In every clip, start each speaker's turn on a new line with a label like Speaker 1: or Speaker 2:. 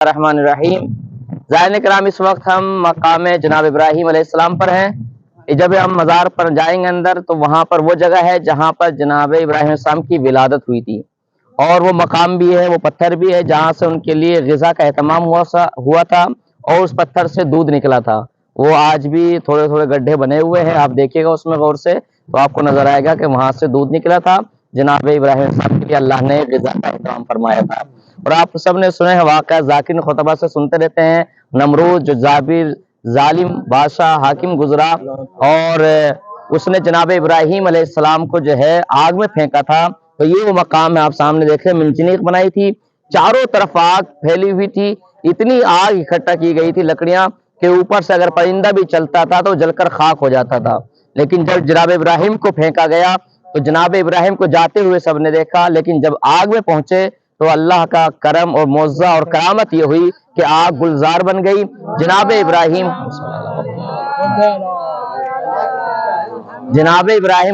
Speaker 1: الرحمن الرحیم۔ زائرین کرام، اس وقت ہم مقام جناب ابراہیم علیہ السلام پر ہیں۔ جب ہم مزار پر جائیں گے اندر تو وہاں پر وہ جگہ ہے جہاں پر جناب ابراہیم علیہ السلام کی ولادت ہوئی تھی، اور وہ مقام بھی ہے، وہ پتھر بھی ہے جہاں سے ان کے لیے غذا کا اہتمام ہوا تھا، اور اس پتھر سے دودھ نکلا تھا۔ وہ آج بھی تھوڑے تھوڑے گڈھے بنے ہوئے ہیں، آپ دیکھیے گا اس میں غور سے تو آپ کو نظر آئے گا کہ وہاں سے دودھ نکلا تھا۔ جناب ابراہیم علیہ السلام کے لیے اللہ نے غذا کا اہتمام فرمایا تھا۔ اور آپ سب نے سنے ہیں واقعہ، ذاکر خطبہ سے سنتے رہتے ہیں، نمرود جو جابر ظالم بادشاہ حاکم گزرا، اور اس نے جناب ابراہیم علیہ السلام کو جو ہے آگ میں پھینکا تھا۔ تو یہ وہ مقام ہے، آپ سامنے دیکھیں، منجنیق بنائی تھی، چاروں طرف آگ پھیلی ہوئی تھی، اتنی آگ اکٹھا کی گئی تھی لکڑیاں کہ اوپر سے اگر پرندہ بھی چلتا تھا تو جل کر خاک ہو جاتا تھا۔ لیکن جب جناب ابراہیم کو پھینکا گیا تو جناب ابراہیم کو جاتے ہوئے سب نے دیکھا، لیکن جب آگ میں پہنچے تو اللہ کا کرم اور معجزہ اور کرامت یہ ہوئی کہ آگ گلزار بن گئی۔ جناب ابراہیم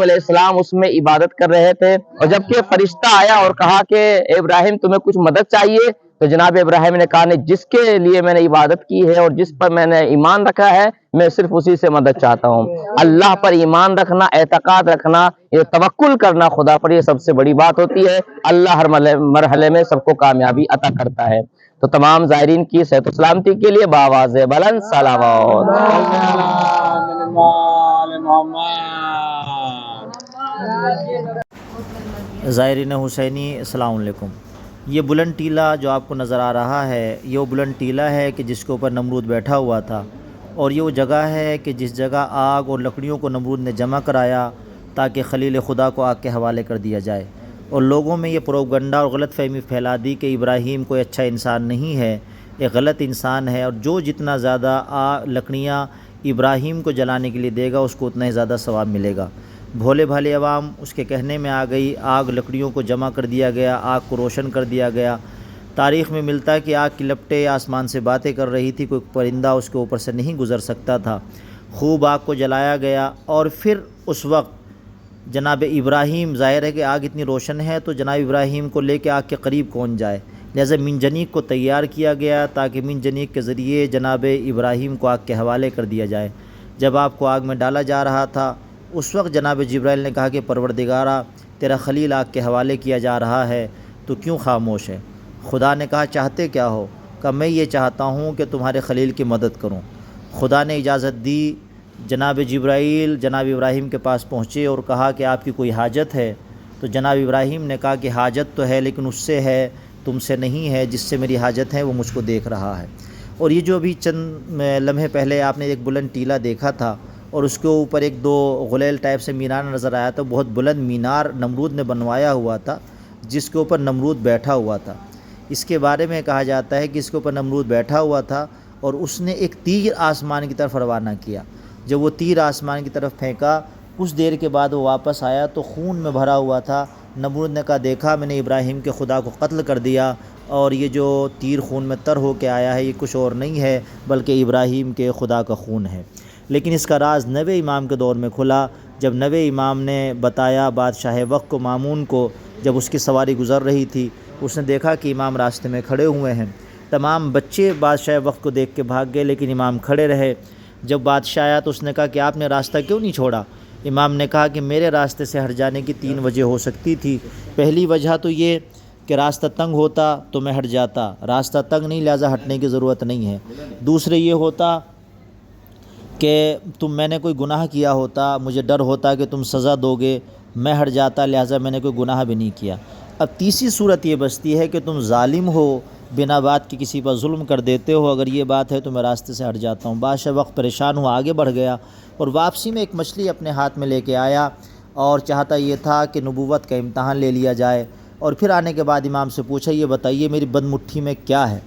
Speaker 1: علیہ السلام اس میں عبادت کر رہے تھے، اور جبکہ فرشتہ آیا اور کہا کہ ابراہیم تمہیں کچھ مدد چاہیے، تو جناب ابراہیم نے کہا نہیں، جس کے لیے میں نے عبادت کی ہے اور جس پر میں نے ایمان رکھا ہے میں صرف اسی سے مدد چاہتا ہوں۔ اللہ پر ایمان رکھنا، اعتقاد رکھنا، یہ توکل کرنا خدا پر، یہ سب سے بڑی بات ہوتی ہے۔ اللہ ہر مرحلے میں سب کو کامیابی عطا کرتا ہے۔ تو تمام زائرین کی صحت و سلامتی کے لیے بآواز بلند صلوات۔
Speaker 2: زائرین حسینی السلام علیکم۔ یہ بلند ٹیلہ جو آپ کو نظر آ رہا ہے، یہ وہ بلند ٹیلہ ہے کہ جس کے اوپر نمرود بیٹھا ہوا تھا، اور یہ وہ جگہ ہے کہ جس جگہ آگ اور لکڑیوں کو نمرود نے جمع کرایا تاکہ خلیل خدا کو آگ کے حوالے کر دیا جائے، اور لوگوں میں یہ پروپگنڈا اور غلط فہمی پھیلا دی کہ ابراہیم کوئی اچھا انسان نہیں ہے، ایک غلط انسان ہے، اور جو جتنا زیادہ لکڑیاں ابراہیم کو جلانے کے لیے دے گا اس کو اتنا ہی زیادہ ثواب ملے گا۔ بھولے بھالے عوام اس کے کہنے میں آ گئی، آگ لکڑیوں کو جمع کر دیا گیا، آگ کو روشن کر دیا گیا۔ تاریخ میں ملتا ہے کہ آگ کی لپٹیں آسمان سے باتیں کر رہی تھی، کوئی پرندہ اس کے اوپر سے نہیں گزر سکتا تھا۔ خوب آگ کو جلایا گیا، اور پھر اس وقت جناب ابراہیم، ظاہر ہے کہ آگ اتنی روشن ہے تو جناب ابراہیم کو لے کے آگ کے قریب کون جائے، لہذا منجنیق کو تیار کیا گیا تاکہ منجنیق کے ذریعے جناب ابراہیم کو آگ کے حوالے کر دیا جائے۔ جب آپ کو آگ میں ڈالا جا رہا تھا اس وقت جناب جبرائیل نے کہا کہ پروردگارا، تیرا خلیل آگ کے حوالے کیا جا رہا ہے تو کیوں خاموش ہے؟ خدا نے کہا چاہتے کیا ہو؟ کہ میں یہ چاہتا ہوں کہ تمہارے خلیل کی مدد کروں۔ خدا نے اجازت دی، جناب جبرائیل جناب ابراہیم کے پاس پہنچے اور کہا کہ آپ کی کوئی حاجت ہے؟ تو جناب ابراہیم نے کہا کہ حاجت تو ہے، لیکن اس سے ہے، تم سے نہیں ہے، جس سے میری حاجت ہے وہ مجھ کو دیکھ رہا ہے۔ اور یہ جو ابھی چند لمحے پہلے آپ نے ایک بلند ٹیلہ دیکھا تھا، اور اس کے اوپر ایک دو غلیل ٹائپ سے مینار نظر آیا تھا، بہت بلند مینار نمرود نے بنوایا ہوا تھا جس کے اوپر نمرود بیٹھا ہوا تھا۔ اس کے بارے میں کہا جاتا ہے کہ اس کے اوپر نمرود بیٹھا ہوا تھا اور اس نے ایک تیر آسمان کی طرف روانہ کیا۔ جب وہ تیر آسمان کی طرف پھینکا، کچھ دیر کے بعد وہ واپس آیا تو خون میں بھرا ہوا تھا۔ نمرود نے کہا دیکھا میں نے ابراہیم کے خدا کو قتل کر دیا، اور یہ جو تیر خون میں تر ہو کے آیا ہے یہ کچھ اور نہیں ہے بلکہ ابراہیم کے خدا کا خون ہے۔ لیکن اس کا راز نوے امام کے دور میں کھلا، جب نوے امام نے بتایا بادشاہ وقت کو، مامون کو، جب اس کی سواری گزر رہی تھی، اس نے دیکھا کہ امام راستے میں کھڑے ہوئے ہیں۔ تمام بچے بادشاہ وقت کو دیکھ کے بھاگ گئے، لیکن امام کھڑے رہے۔ جب بادشاہ آیا تو اس نے کہا کہ آپ نے راستہ کیوں نہیں چھوڑا؟ امام نے کہا کہ میرے راستے سے ہٹ جانے کی تین وجہ ہو سکتی تھی۔ پہلی وجہ تو یہ کہ راستہ تنگ ہوتا تو میں ہٹ جاتا، راستہ تنگ نہیں لہذا ہٹنے کی ضرورت نہیں ہے۔ دوسرے یہ ہوتا کہ میں نے کوئی گناہ کیا ہوتا، مجھے ڈر ہوتا کہ تم سزا دو گے، میں ہٹ جاتا لہٰذا میں نے کوئی گناہ بھی نہیں کیا۔ اب تیسری صورت یہ بچتی ہے کہ تم ظالم ہو، بنا بات کے کسی پر ظلم کر دیتے ہو، اگر یہ بات ہے تو میں راستے سے ہٹ جاتا ہوں۔ بادشاہ وقت پریشان ہوا، آگے بڑھ گیا، اور واپسی میں ایک مچھلی اپنے ہاتھ میں لے کے آیا، اور چاہتا یہ تھا کہ نبوت کا امتحان لے لیا جائے۔ اور پھر آنے کے بعد امام سے پوچھا یہ بتائیے میری بد مٹھی میں کیا ہے؟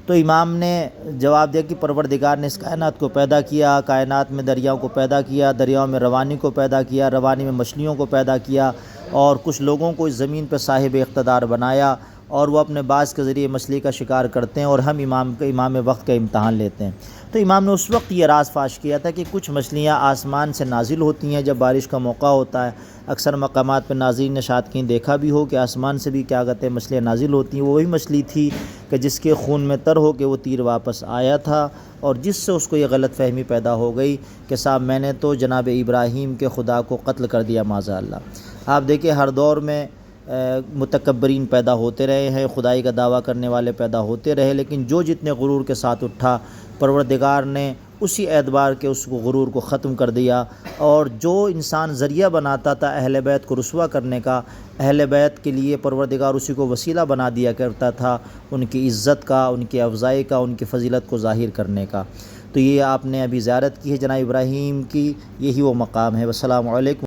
Speaker 2: تو امام نے جواب دیا کہ پروردگار نے اس کائنات کو پیدا کیا، کائنات میں دریاؤں کو پیدا کیا، دریاؤں میں روانی کو پیدا کیا، روانی میں مچھلیوں کو پیدا کیا، اور کچھ لوگوں کو اس زمین پہ صاحب اقتدار بنایا، اور وہ اپنے باز کے ذریعے مچھلی کا شکار کرتے ہیں اور ہم امام وقت کا امتحان لیتے ہیں۔ تو امام نے اس وقت یہ راز فاش کیا تھا کہ کچھ مچھلیاں آسمان سے نازل ہوتی ہیں جب بارش کا موقع ہوتا ہے۔ اکثر مقامات پہ ناظرین نے شاید کہیں دیکھا بھی ہو کہ آسمان سے بھی کیا کہتے ہیں مچھلیاں نازل ہوتی ہیں۔ وہ وہی مچھلی تھی کہ جس کے خون میں تر ہو کے وہ تیر واپس آیا تھا، اور جس سے اس کو یہ غلط فہمی پیدا ہو گئی کہ صاحب میں نے تو جناب ابراہیم کے خدا کو قتل کر دیا معاذ اللہ۔ آپ دیکھیں ہر دور میں متکبرین پیدا ہوتے رہے ہیں، خدائی کا دعویٰ کرنے والے پیدا ہوتے رہے، لیکن جو جتنے غرور کے ساتھ اٹھا پروردگار نے اسی اعتبار کے اس کو غرور کو ختم کر دیا، اور جو انسان ذریعہ بناتا تھا اہل بیت کو رسوا کرنے کا، اہل بیت کے لیے پروردگار اسی کو وسیلہ بنا دیا کرتا تھا ان کی عزت کا، ان کی افضائی کا، ان کی فضیلت کو ظاہر کرنے کا۔ تو یہ آپ نے ابھی زیارت کی ہے جناب ابراہیم کی، یہی وہ مقام ہے۔ والسلام علیکم۔